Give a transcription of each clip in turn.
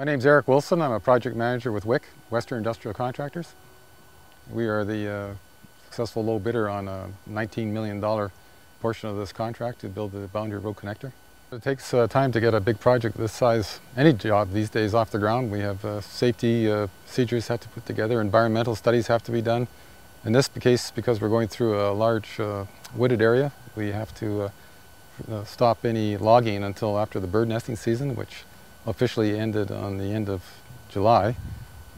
My name's Eric Wilson. I'm a project manager with WIC, Western Industrial Contractors. We are the successful low bidder on a $19 million portion of this contract to build the Boundary Road Connector. It takes time to get a big project this size, any job these days, off the ground. We have safety procedures have to put together, environmental studies have to be done. In this case, because we're going through a large wooded area, we have to stop any logging until after the bird nesting season, which officially ended on the end of July.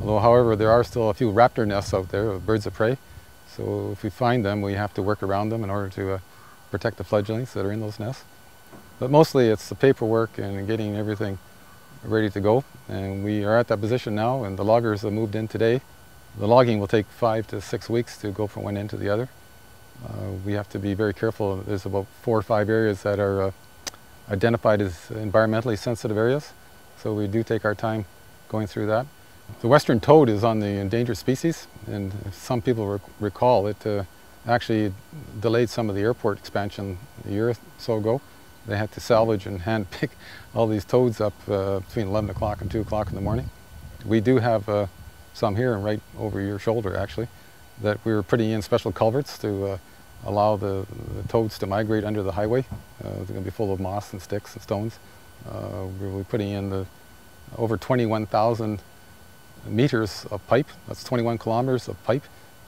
Although, however, there are still a few raptor nests out there of birds of prey. So if we find them, we have to work around them in order to protect the fledglings that are in those nests. But mostly it's the paperwork and getting everything ready to go. And we are at that position now, and the loggers have moved in today. The logging will take 5 to 6 weeks to go from one end to the other. We have to be very careful. There's about 4 or 5 areas that are identified as environmentally sensitive areas. So we do take our time going through that. The western toad is on the endangered species, and if some people recall, it actually delayed some of the airport expansion a year or so ago. They had to salvage and hand pick all these toads up between 11 o'clock and 2 o'clock in the morning. We do have some here right over your shoulder, actually, that we were putting in special culverts to allow the toads to migrate under the highway. They're going to be full of moss and sticks and stones. We're putting in over 21,000 meters of pipe. That's 21 kilometers of pipe,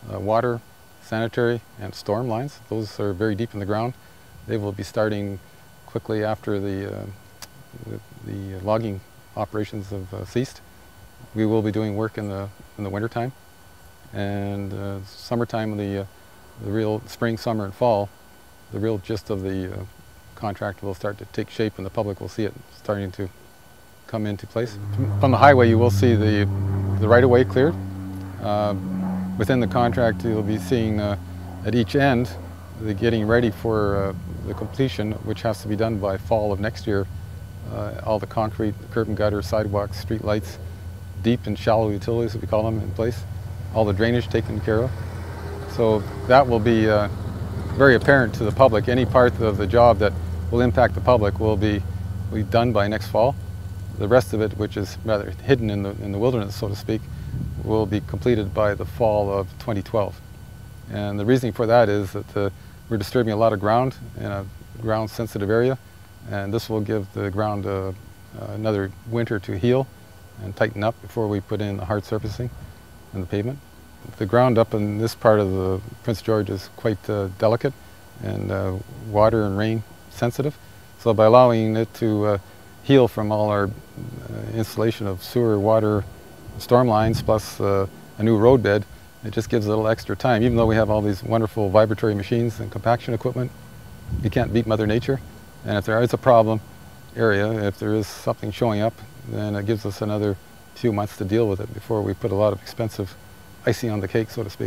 water, sanitary, and storm lines. Those are very deep in the ground. They will be starting quickly after the logging operations have ceased. We will be doing work in the wintertime, and summertime, the real spring, summer, and fall, the real gist of the contract will start to take shape, and the public will see it starting to come into place. From the highway, you will see the right-of-way cleared. Within the contract, you'll be seeing at each end the getting ready for the completion, which has to be done by fall of next year. All the concrete, curb and gutter, sidewalks, street lights, deep and shallow utilities, as we call them, in place. All the drainage taken care of. So that will be very apparent to the public. Any part of the job that will impact the public will be done by next fall. The rest of it, which is rather hidden in the wilderness, so to speak, will be completed by the fall of 2012. And the reasoning for that is that we're disturbing a lot of ground in a ground-sensitive area, and this will give the ground another winter to heal and tighten up before we put in the hard surfacing and the pavement. The ground up in this part of the Prince George is quite delicate and water and rain sensitive. So by allowing it to heal from all our installation of sewer, water, storm lines, plus a new road bed, it just gives a little extra time. Even though we have all these wonderful vibratory machines and compaction equipment, you can't beat Mother Nature. And if there is a problem area, if there is something showing up, then it gives us another few months to deal with it before we put a lot of expensive icing on the cake, so to speak.